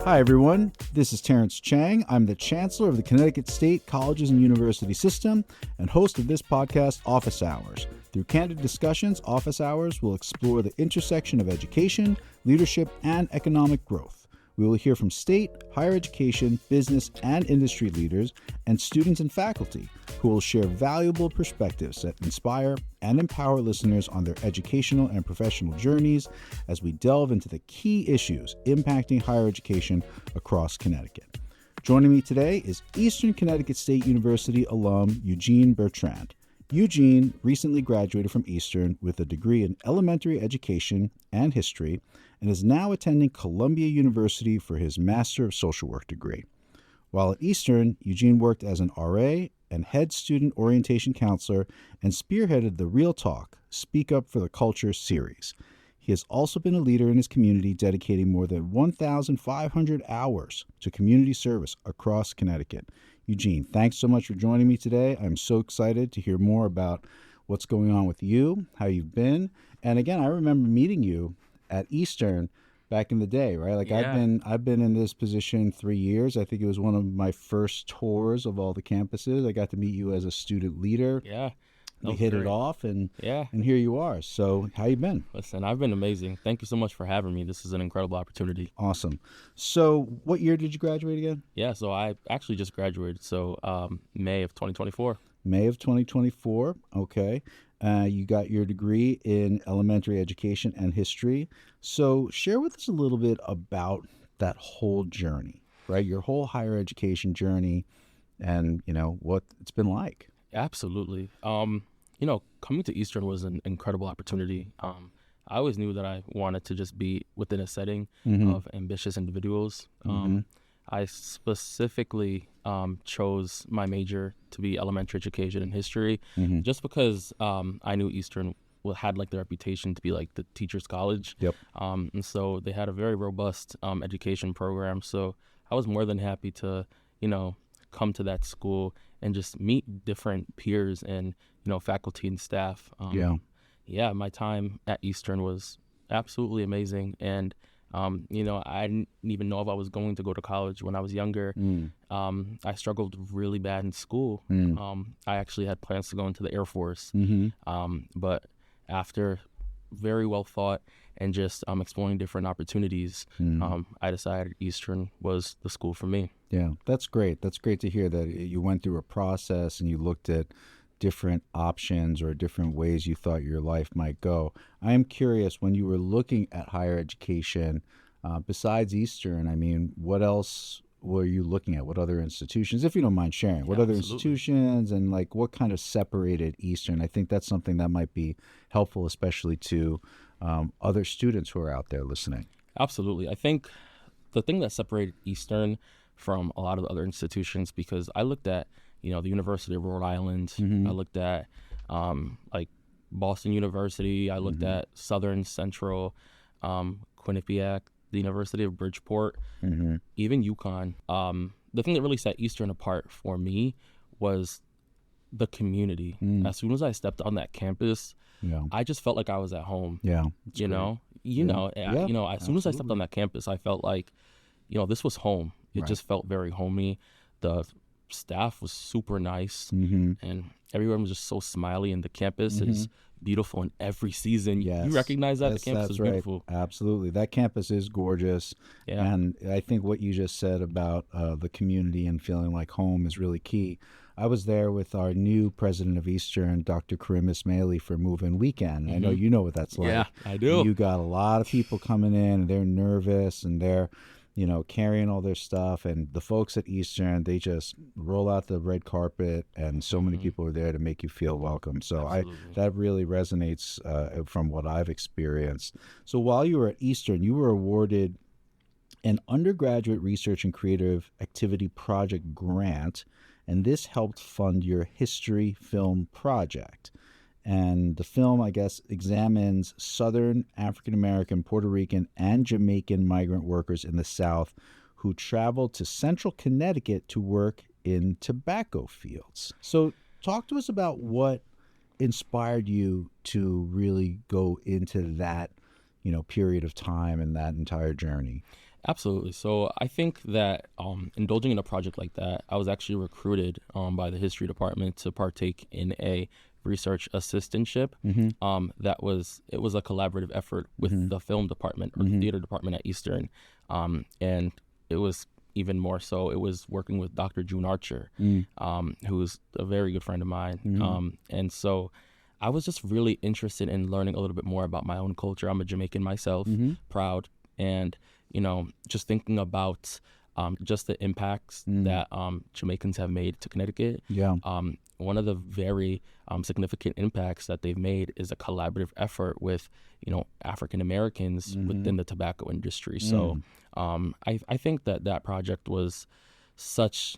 Hi, everyone. This is Terrence Chang. I'm the Chancellor of the Connecticut State Colleges and University System and host of this podcast, Office Hours. Through candid discussions, Office Hours will explore the intersection of education, leadership, and economic growth. We will hear from state, higher education, business, and industry leaders, and students and faculty who will share valuable perspectives that inspire and empower listeners on their educational and professional journeys as we delve into the key issues impacting higher education across Connecticut. Joining me today is Eastern Connecticut State University alum Eugene Bertrand. Eugene recently graduated from Eastern with a degree in elementary education and history and is now attending Columbia University for his Master of Social Work degree. While at Eastern, Eugene worked as an RA and head student orientation counselor and spearheaded the Real Talk, Speak Up for the Culture series. He has also been a leader in his community, dedicating more than 1,500 hours to community service across Connecticut. Eugene, thanks so much for joining me today. I'm so excited to hear more about what's going on with you, how you've been. And again, I remember meeting you at Eastern back in the day, right? Like Yeah. I've been in this position 3 years. I think it was one of my first tours of all the campuses. I got to meet you as a student leader. Yeah. That We was hit it great. off and Yeah. here you are. So how you been? Listen, I've been amazing. Thank you so much for having me. This is an incredible opportunity. Awesome. So what year did you graduate again? Yeah, so I actually just graduated, so May of 2024. May of 2024. Okay. You got your degree in elementary education and history. So share with us a little bit about that whole journey, right? Your whole higher education journey and, what it's been like. Absolutely. Coming to Eastern was an incredible opportunity. I always knew that I wanted to just be within a setting of ambitious individuals. I specifically chose my major to be elementary education and history just because I knew Eastern had like the reputation to be like the teacher's college. Yep. And so they had a very robust education program. So I was more than happy to, come to that school and just meet different peers and, faculty and staff. Yeah, my time at Eastern was absolutely amazing. And I didn't even know if I was going to go to college when I was younger. I struggled really bad in school. I actually had plans to go into the Air Force. But after very well thought and just exploring different opportunities, I decided Eastern was the school for me. Yeah, that's great. That's great to hear that you went through a process and you looked at different options or different ways you thought your life might go. I am curious, when you were looking at higher education, besides Eastern, what else were you looking at? What other institutions, if you don't mind sharing, what Yeah, other absolutely. institutions and like what kind of separated Eastern? I think that's something that might be helpful, especially to other students who are out there listening. Absolutely. I think the thing that separated Eastern from a lot of the other institutions, because I looked at, the University of Rhode Island, I looked at like Boston University, I looked at Southern Central, Quinnipiac, the University of Bridgeport, even UConn. The thing that really set Eastern apart for me was the community. As soon as I stepped on that campus, Yeah. I just felt like I was at home. Yeah. That's you great. know, as soon as I stepped absolutely. on that campus, I felt like, this was home. It Right. just felt very homey. The staff was super nice, Mm-hmm. and everyone was just so smiley. And the campus is beautiful in every season. Yes. You recognize that Yes, the campus that's is right. beautiful. Absolutely. That campus is gorgeous. Yeah. And I think what you just said about the community and feeling like home is really key. I was there with our new president of Eastern, Dr. Karim Ismaili, for move-in weekend. I know you know what that's like. Yeah, I do. You got a lot of people coming in, and they're nervous, and they're carrying all their stuff. And the folks at Eastern, they just roll out the red carpet, and so many people are there to make you feel welcome. So Absolutely. that really resonates from what I've experienced. So while you were at Eastern, you were awarded an undergraduate research and creative activity project grant, and this helped fund your history film project. And the film, I guess, examines Southern African American, Puerto Rican, and Jamaican migrant workers in the South who traveled to central Connecticut to work in tobacco fields. So talk to us about what inspired you to really go into that, period of time and that entire journey? Absolutely. So I think that indulging in a project like that, I was actually recruited by the history department to partake in a research assistantship. It was a collaborative effort with the film department or the theater department at Eastern, and it was even more so. It was working with Dr. June Archer, who's a very good friend of mine, and so I was just really interested in learning a little bit more about my own culture. I'm a Jamaican myself, proud, and just thinking about just the impacts that Jamaicans have made to Connecticut. Yeah. One of the very significant impacts that they've made is a collaborative effort with, African Americans within the tobacco industry. So I think that project was such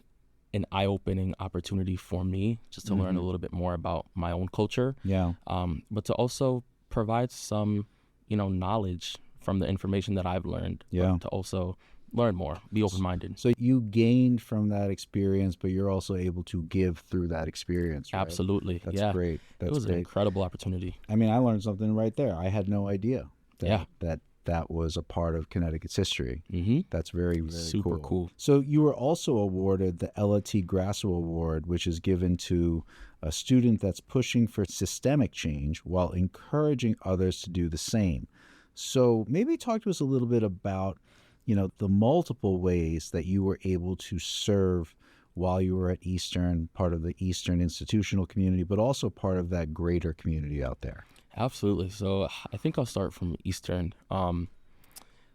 an eye-opening opportunity for me just to learn a little bit more about my own culture. Yeah. But to also provide some, knowledge from the information that I've learned. Yeah. To also learn more, be open-minded. So you gained from that experience, but you're also able to give through that experience, right? Absolutely. That's great. It was an incredible opportunity. I mean, I learned something right there. I had no idea that was a part of Connecticut's history. That's very, very super cool. So you were also awarded the Ella T. Grasso Award, which is given to a student that's pushing for systemic change while encouraging others to do the same. So maybe talk to us a little bit about, the multiple ways that you were able to serve while you were at Eastern, part of the Eastern institutional community, but also part of that greater community out there. Absolutely. So I think I'll start from Eastern.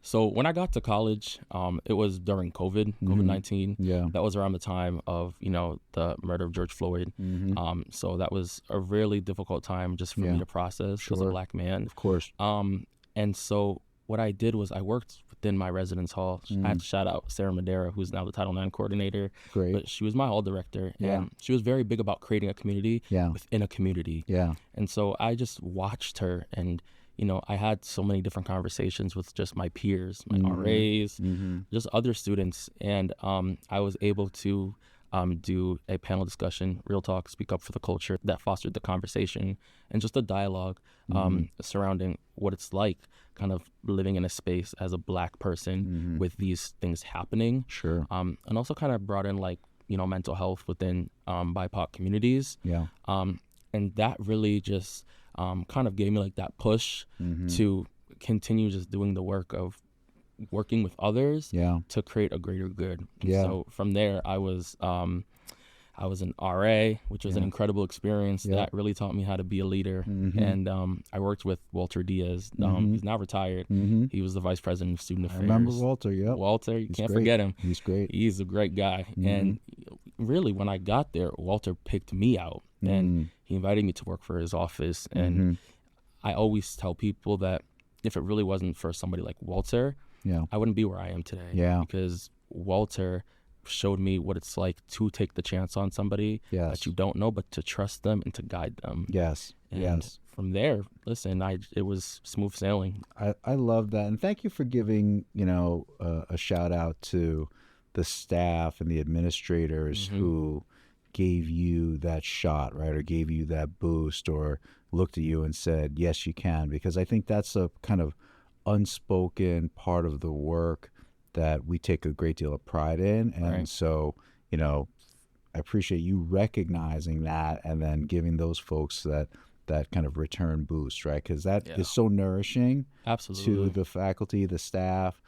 So when I got to college, it was during COVID-19. Yeah. That was around the time of, the murder of George Floyd. So that was a really difficult time just for me to process as a Black man. Of course. And so what I did was I worked within my residence hall. I had to shout out Sarah Madera, who's now the Title IX coordinator. Great. But she was my hall director, and she was very big about creating a community within a community. Yeah. And so I just watched her, and I had so many different conversations with just my peers, my RAs, just other students, and I was able to do a panel discussion, real talk, speak up for the culture, that fostered the conversation and just a dialogue surrounding what it's like kind of living in a space as a Black person with these things happening. Sure. And also kind of brought in mental health within BIPOC communities. Yeah. And that really just kind of gave me that push to continue just doing the work of working with others to create a greater good. So from there, I was an RA, which was an incredible experience that really taught me how to be a leader. And I worked with Walter Diaz. He's now retired. He was the vice president of student affairs. I remember Walter. Yep. Walter, you can't forget him. He's great. He's a great guy. And really, when I got there, Walter picked me out and he invited me to work for his office. And I always tell people that if it really wasn't for somebody like Walter, I wouldn't be where I am today. Because Walter showed me what it's like to take the chance on somebody that you don't know, but to trust them and to guide them. And from there, listen, it was smooth sailing. I love that. And thank you for giving, a shout out to the staff and the administrators who gave you that shot, right? Or gave you that boost or looked at you and said, yes, you can. Because I think that's a kind of unspoken part of the work that we take a great deal of pride in. And so, I appreciate you recognizing that and then giving those folks that kind of return boost, right? Because that is so nourishing to the faculty, the staff,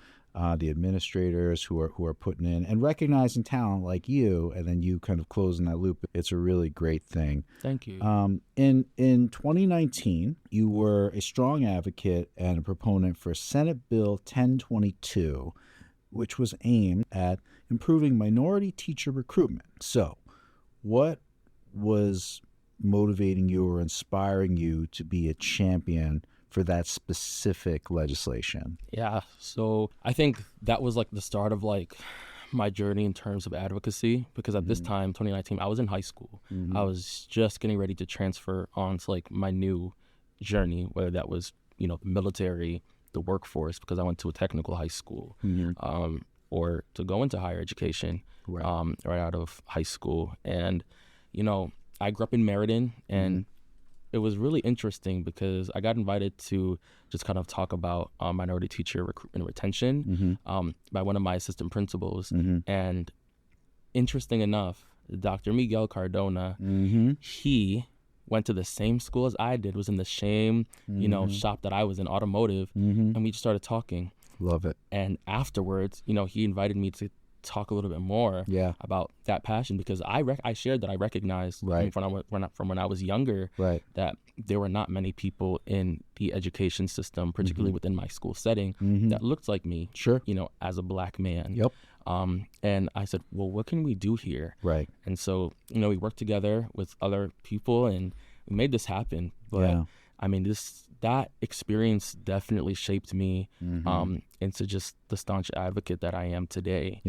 the administrators who are putting in and recognizing talent like you, and then you kind of closing that loop. It's a really great thing. Thank you. In 2019, you were a strong advocate and a proponent for Senate Bill 1022, which was aimed at improving minority teacher recruitment. So, what was motivating you or inspiring you to be a champion for that specific legislation? Yeah, so I think that was the start of my journey in terms of advocacy, because at this time, 2019, I was in high school. I was just getting ready to transfer on to my new journey, whether that was, the military, the workforce, because I went to a technical high school, or to go into higher education right out of high school. And, I grew up in Meriden, and it was really interesting because I got invited to just kind of talk about minority teacher recruitment and retention by one of my assistant principals. And interesting enough, Dr. Miguel Cardona, he went to the same school as I did, was in the same, shop that I was in, automotive, and we just started talking. Love it. And afterwards, he invited me to talk a little bit more about that passion, because I shared that I recognized from when I was younger that there were not many people in the education system, particularly within my school setting, that looked like me, as a Black man. And I said, well, what can we do here? And so, we worked together with other people and we made this happen. But I mean, that experience definitely shaped me into just the staunch advocate that I am today.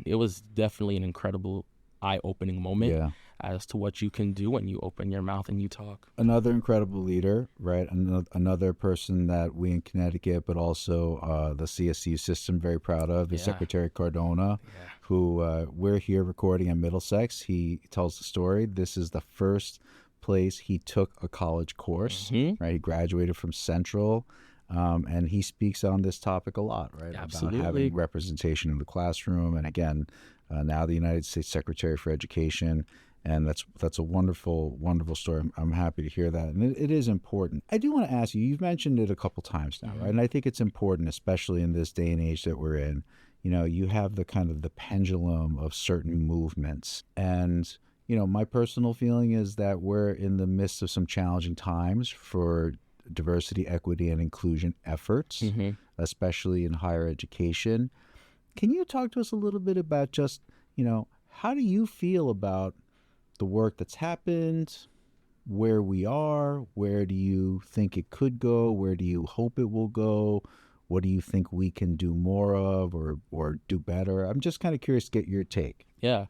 It was definitely an incredible eye-opening moment as to what you can do when you open your mouth and you talk. Another incredible leader, right? Another person that we in Connecticut, but also the CSU system, very proud of, is Secretary Cardona, who we're here recording in Middlesex. He tells the story. This is the first place he took a college course, right? He graduated from Central, and he speaks on this topic a lot, right? Absolutely. About having representation in the classroom, and again, now the United States Secretary for Education, and that's a wonderful, wonderful story. I'm happy to hear that, and it is important. I do want to ask you, you've mentioned it a couple times now, right? And I think it's important, especially in this day and age that we're in. You have the kind of the pendulum of certain movements, and my personal feeling is that we're in the midst of some challenging times for diversity, equity, and inclusion efforts, especially in higher education. Can you talk to us a little bit about just, how do you feel about the work that's happened, where we are, where do you think it could go, where do you hope it will go, what do you think we can do more of or do better? I'm just kind of curious to get your take. Yeah.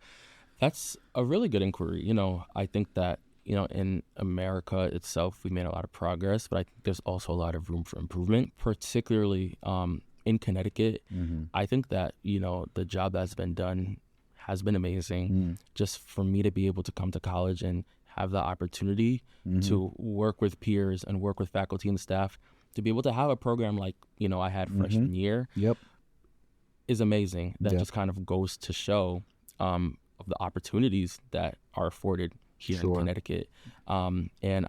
That's a really good inquiry. I think that, in America itself, we made a lot of progress, but I think there's also a lot of room for improvement, particularly in Connecticut. I think that, the job that's been done has been amazing. Just for me to be able to come to college and have the opportunity to work with peers and work with faculty and staff, to be able to have a program like, I had freshman year is amazing. That just kind of goes to show of the opportunities that are afforded here in Connecticut. And,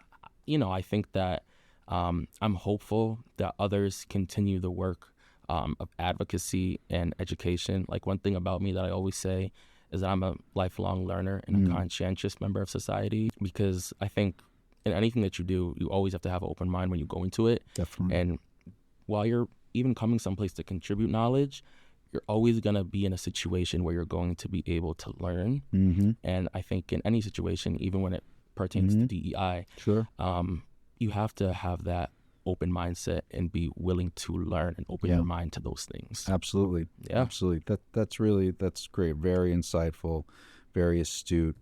I think that I'm hopeful that others continue the work of advocacy and education. Like, one thing about me that I always say is that I'm a lifelong learner and a conscientious member of society, because I think in anything that you do, you always have to have an open mind when you go into it. Definitely. And while you're even coming someplace to contribute knowledge, you're always going to be in a situation where you're going to be able to learn. And I think in any situation, even when it pertains to DEI, you have to have that open mindset and be willing to learn and open your mind to those things. Absolutely. Yeah. Absolutely. That's great. Very insightful, very astute.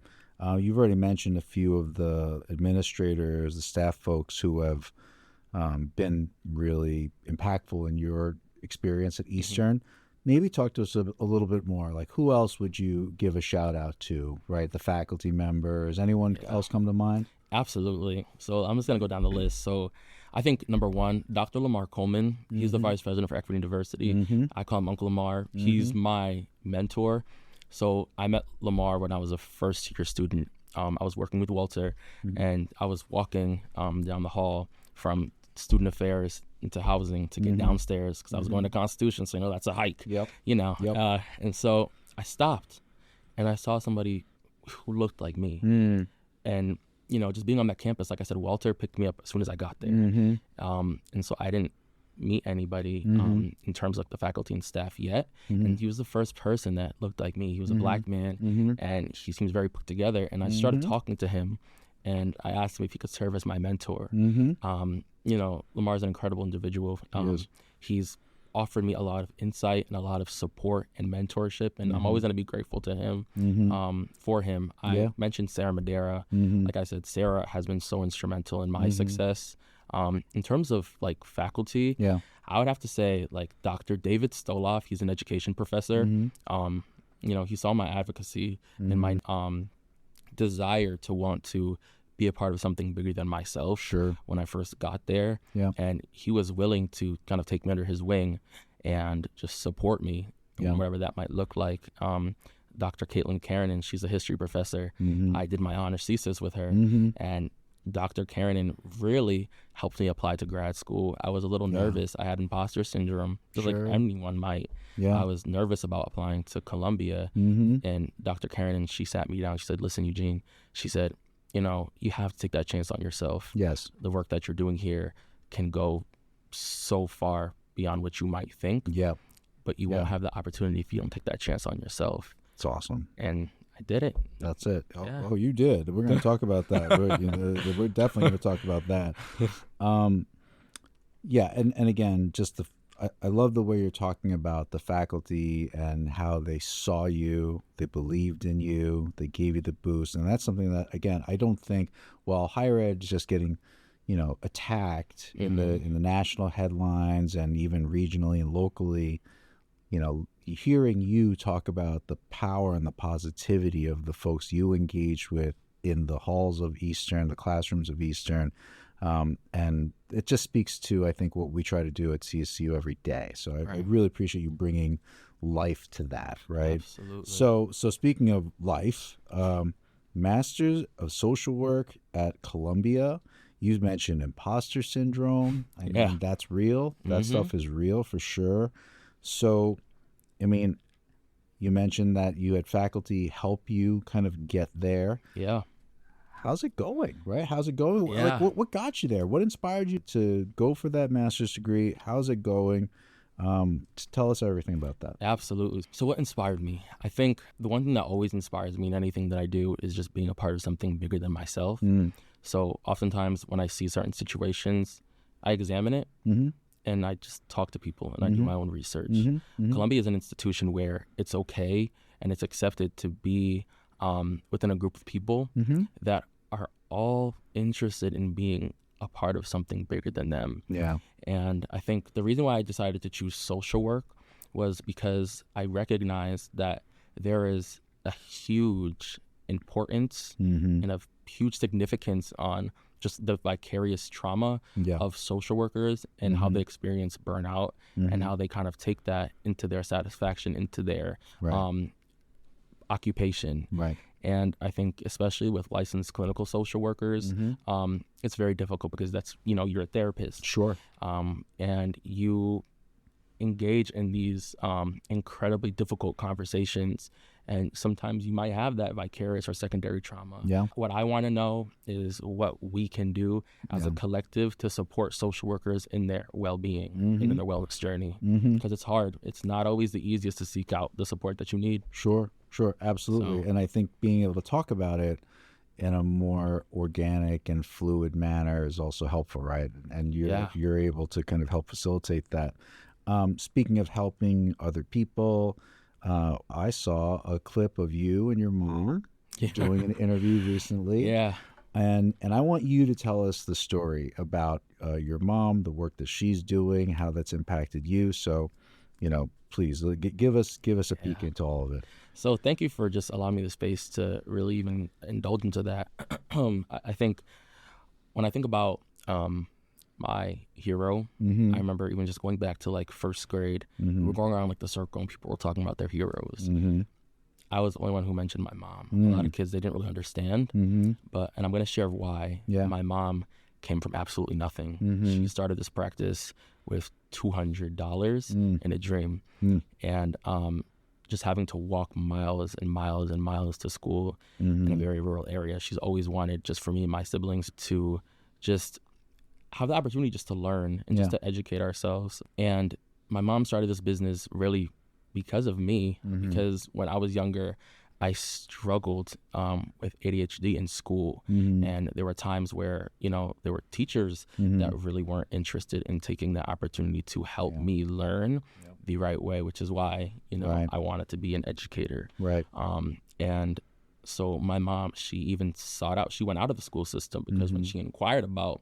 You've already mentioned a few of the administrators, the staff folks who have been really impactful in your experience at Eastern. Maybe talk to us a little bit more. Like, who else would you give a shout out to, right? The faculty members, anyone else come to mind? Absolutely. So I'm just going to go down the list. So I think number one, Dr. Lamar Coleman, he's the Vice President for Equity and Diversity. I call him Uncle Lamar. He's my mentor. So I met Lamar when I was a first-year student. I was working with Walter, and I was walking down the hall from student affairs into housing to get downstairs, because I was going to Constitution, so that's a hike. And so I stopped and I saw somebody who looked like me. And just being on that campus, like I said, Walter picked me up as soon as I got there. And so I didn't meet anybody in terms of the faculty and staff yet, and he was the first person that looked like me. He was a Black man, and he seems very put together, and I started talking to him, and I asked him if he could serve as my mentor. Lamar's an incredible individual. He's offered me a lot of insight and a lot of support and mentorship, and I'm always going to be grateful to him for him. I mentioned Sarah Madera. Like I said, Sarah has been so instrumental in my success. In terms of like faculty, I would have to say like Dr. David Stoloff. He's an education professor. He saw my advocacy and my desire to want to be a part of something bigger than myself. Sure. When I first got there. Yeah. And he was willing to kind of take me under his wing and just support me, whatever that might look like. Dr. Caitlin Karanen, she's a history professor. I did my honors thesis with her, and Dr. Karanen really helped me apply to grad school. I was a little nervous. I had imposter syndrome, just like anyone might. I was nervous about applying to Columbia, and Dr. Karanen, she sat me down. She said, listen, Eugene, she said, you know, you have to take that chance on yourself. Yes. The work that you're doing here can go so far beyond what you might think. Yeah. But you won't have the opportunity if you don't take that chance on yourself. It's awesome. And I did it. That's it. Oh, you did. We're going to talk about that. We're definitely going to talk about that. Yeah. And again, just I love the way you're talking about the faculty and how they saw you, they believed in you, they gave you the boost. And that's something that, again, I don't think, well, higher ed is just getting, attacked in the national headlines and even regionally and locally. Hearing you talk about the power and the positivity of the folks you engage with in the halls of Eastern, the classrooms of Eastern, and it just speaks to, I think, what we try to do at CSU every day. So I really appreciate you bringing life to that, right? Absolutely. So speaking of life, Masters of Social Work at Columbia, you mentioned imposter syndrome. I mean, that's real. That stuff is real for sure. So, I mean, you mentioned that you had faculty help you kind of get there. Yeah. How's it going, right? How's it going? Yeah. Like, what got you there? What inspired you to go for that master's degree? How's it going? Tell us everything about that. Absolutely. So what inspired me? I think the one thing that always inspires me in anything that I do is just being a part of something bigger than myself. So oftentimes when I see certain situations, I examine it. And I just talk to people and I do my own research. Columbia is an institution where it's okay and it's accepted to be within a group of people that are all interested in being a part of something bigger than them. Yeah. And I think the reason why I decided to choose social work was because I recognized that there is a huge importance and a huge significance on just the vicarious trauma of social workers and how they experience burnout and how they kind of take that into their satisfaction, into their occupation. Right. And I think especially with licensed clinical social workers, it's very difficult because that's, you're a therapist. Sure. And you engage in these incredibly difficult conversations. And sometimes you might have that vicarious or secondary trauma. Yeah. What I want to know is what we can do as a collective to support social workers in their well-being and in their wellness journey. Because it's hard. It's not always the easiest to seek out the support that you need. Sure, absolutely. So, and I think being able to talk about it in a more organic and fluid manner is also helpful, right? And you're able to kind of help facilitate that. Speaking of helping other people, I saw a clip of you and your mom doing an interview recently. And I want you to tell us the story about your mom, the work that she's doing, how that's impacted you. So, please give us a peek into all of it. So thank you for just allowing me the space to really even indulge into that. I think when I think about my hero, I remember even just going back to like first grade, we were going around like the circle and people were talking about their heroes. I was the only one who mentioned my mom. A lot of kids, they didn't really understand, and I'm going to share why. My mom came from absolutely nothing. She started this practice with $200 in a dream, and just having to walk miles and miles and miles to school in a very rural area. She's always wanted just for me and my siblings to just have the opportunity just to learn and just to educate ourselves. And my mom started this business really because of me, because when I was younger, I struggled with ADHD in school. And there were times where, there were teachers that really weren't interested in taking the opportunity to help me learn the right way, which is why, I wanted to be an educator. Right. And so my mom, she went out of the school system because when she inquired about,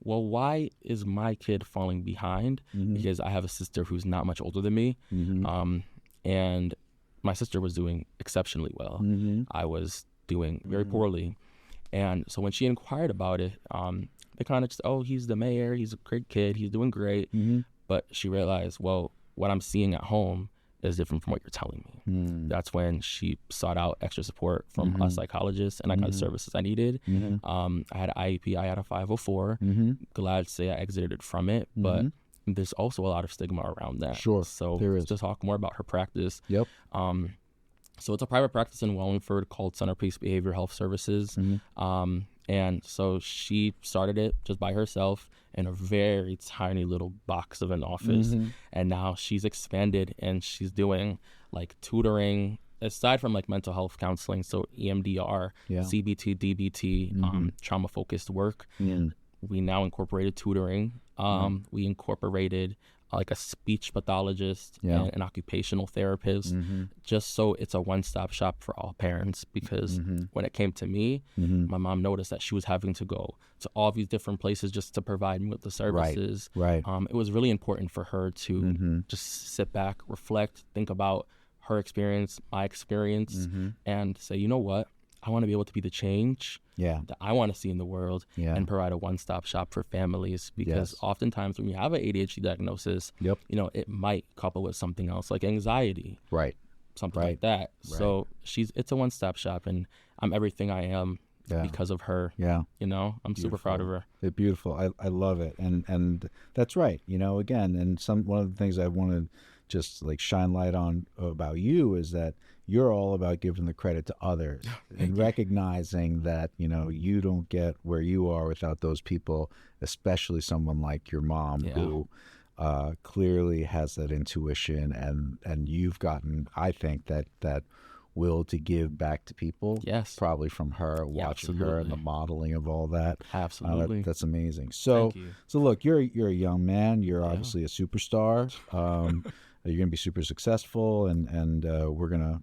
well, why is my kid falling behind? Because I have a sister who's not much older than me. And my sister was doing exceptionally well. I was doing very poorly. And so when she inquired about it, they kind of just, oh, he's the mayor, he's a great kid, he's doing great. But she realized, well, what I'm seeing at home is different from what you're telling me. That's when she sought out extra support from a psychologist, and I got the services I needed. I had an IEP, I had a 504. Glad to say I exited from it, but there's also a lot of stigma around that. Sure, so there is. to talk more about her practice. Yep. So it's a private practice in Wallingford called Centerpiece Behavioral Health Services. And so she started it just by herself in a very tiny little box of an office. And now she's expanded and she's doing like tutoring, aside from like mental health counseling, so EMDR, CBT, DBT, trauma-focused work. We now incorporated tutoring. We incorporated like a speech pathologist and an occupational therapist, just so it's a one-stop shop for all parents. Because when it came to me, my mom noticed that she was having to go to all these different places just to provide me with the services. It was really important for her to just sit back, reflect, think about her experience, my experience, and say, you know what? I want to be able to be the change that I want to see in the world and provide a one-stop shop for families, because oftentimes when you have an ADHD diagnosis, you know, it might couple with something else like anxiety, something like that. So it's a one-stop shop, and I'm everything I am because of her. You know, I'm super proud of her. It's beautiful. I love it. And that's right. You know, again, and one of the things I want to just like shine light on about you is that you're all about giving the credit to others and recognizing that, you know, you don't get where you are without those people, especially someone like your mom who clearly has that intuition, and you've gotten, I think, that will to give back to people. Probably from her, watching her and the modeling of all that. That's amazing. So look, you're a young man. You're obviously a superstar. You're going to be super successful, and we're going to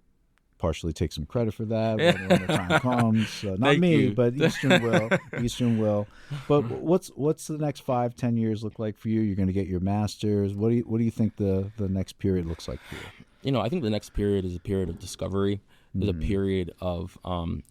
partially take some credit for that when the time comes. Not me, but Eastern will. Eastern will. But what's the next 5-10 years look like for you? You're going to get your master's. What do you think the next period looks like for you? You know, I think the next period is a period of discovery. Is a period of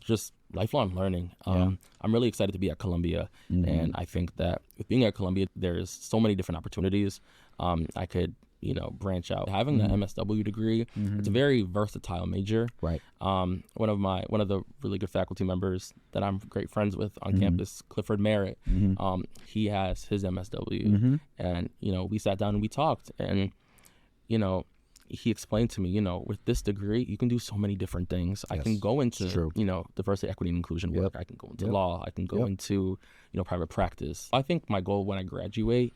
just lifelong learning. I'm really excited to be at Columbia, and I think that with being at Columbia, there's so many different opportunities. I could, you know, branch out. Having the MSW degree, it's a very versatile major. One of the really good faculty members that I'm great friends with on campus, Clifford Merritt, he has his MSW, and you know, we sat down and we talked, and you know, he explained to me, you know, with this degree, you can do so many different things. I can go into, you know, diversity, equity, and inclusion work. I can go into law. I can go into, you know, private practice. I think my goal when I graduate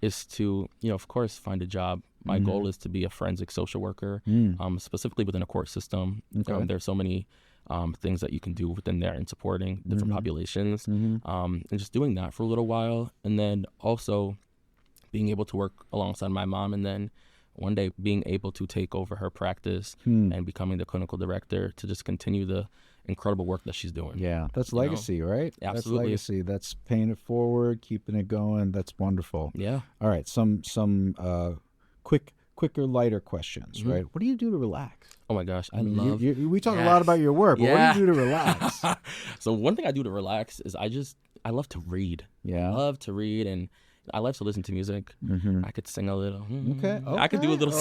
is to, you know, of course, find a job. My goal is to be a forensic social worker, specifically within a court system. There's so many things that you can do within there in supporting different populations, and just doing that for a little while. And then also being able to work alongside my mom, and then one day being able to take over her practice and becoming the clinical director to just continue the incredible work that she's doing. That's legacy, right? Absolutely. That's legacy. That's paying it forward, keeping it going. That's wonderful. All right, some quicker, lighter questions, right? What do you do to relax? Oh my gosh, I love. We talk a lot about your work, but what do you do to relax? So one thing I do to relax is I love to read. I love to read, and I love to listen to music. I could sing a little. Okay. I could do a little.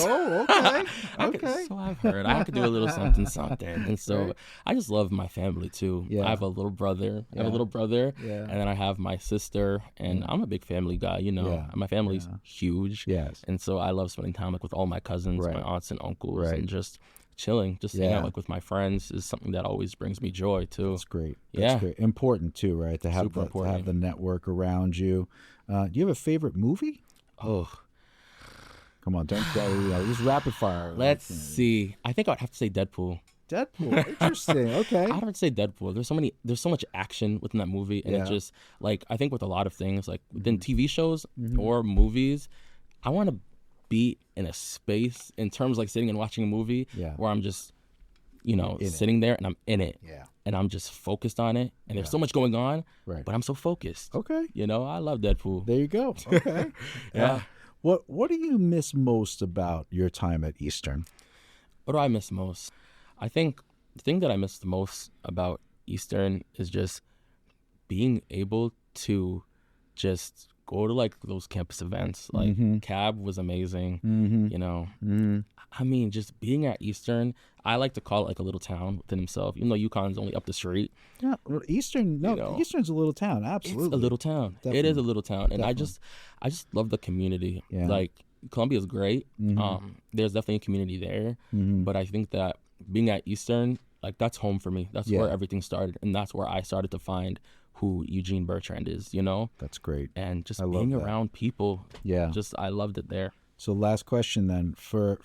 Okay. So I've heard. I could do a little something. And so I just love my family too. I have a little brother. And then I have my sister. And I'm a big family guy. You know, my family's huge. And so I love spending time like with all my cousins, my aunts and uncles, and just chilling, just hanging out like with my friends is something that always brings me joy too. That's great. That's great. Important too, right? To have the network around you. Do you have a favorite movie? Oh, come on, don't go. Just rapid fire. Let's see. I think I'd have to say Deadpool. Interesting. Okay. I'd have to say Deadpool. There's so much action within that movie, and it just like I think with a lot of things, like within TV shows or movies, I want to be in a space in terms like sitting and watching a movie where I'm just, you know, sitting there and I'm in it. And I'm just focused on it. And there's so much going on, but I'm so focused. Okay. You know, I love Deadpool. There you go. Okay. What do you miss most about your time at Eastern? What do I miss most? I think the thing that I miss the most about Eastern is just being able to just go to like those campus events, like CAB was amazing, you know. I mean, just being at Eastern, I like to call it like a little town within himself, even though UConn's only up the street. Yeah, well, Eastern, no, you know, Eastern's a little town, absolutely. It's a little town. Definitely. It is a little town, and definitely. I just love the community. Yeah. Like Columbia's great. There's definitely a community there, but I think that being at Eastern, like that's home for me. That's where everything started, and that's where I started to find who Eugene Bertrand is, you know? That's great. And just being around people. Yeah. I loved it there. So last question then, for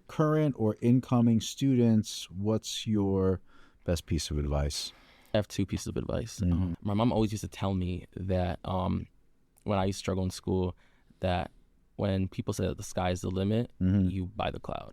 current or incoming students, what's your best piece of advice? I have two pieces of advice. My mom always used to tell me that when I used to struggle in school, that when people say that the sky is the limit, you buy the cloud.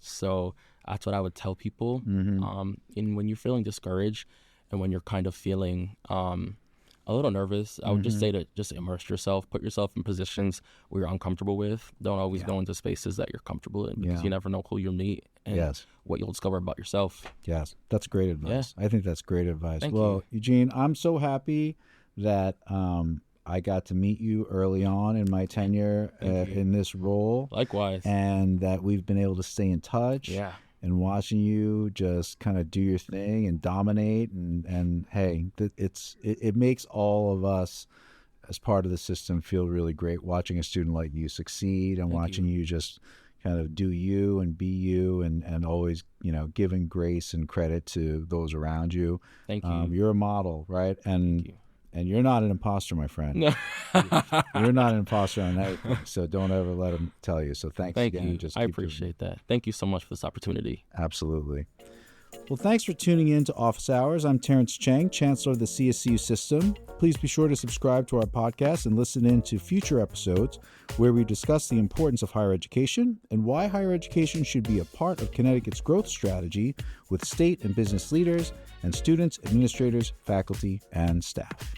So that's what I would tell people. And when you're feeling discouraged, and when you're kind of feeling a little nervous, I would just say to just immerse yourself, put yourself in positions where you're uncomfortable with. Don't always go into spaces that you're comfortable in, because you never know who you'll meet and what you'll discover about yourself. Yes, that's great advice. I think that's great advice. Thank you. Eugene, I'm so happy that I got to meet you early on in my tenure in this role. Likewise. And that we've been able to stay in touch. Yeah. And watching you just kind of do your thing and dominate, and hey, it makes all of us as part of the system feel really great, watching a student like you succeed and watching you just kind of do you and be you, and always, you know, giving grace and credit to those around you. Thank you. You're a model, right? And Thank you. And you're not an imposter, my friend. No. You're not an imposter on anything, so don't ever let them tell you. So thanks again. Thank you. I appreciate that. Thank you so much for this opportunity. Absolutely. Well, thanks for tuning in to Office Hours. I'm Terrence Chang, Chancellor of the CSU system. Please be sure to subscribe to our podcast and listen in to future episodes where we discuss the importance of higher education and why higher education should be a part of Connecticut's growth strategy with state and business leaders and students, administrators, faculty, and staff.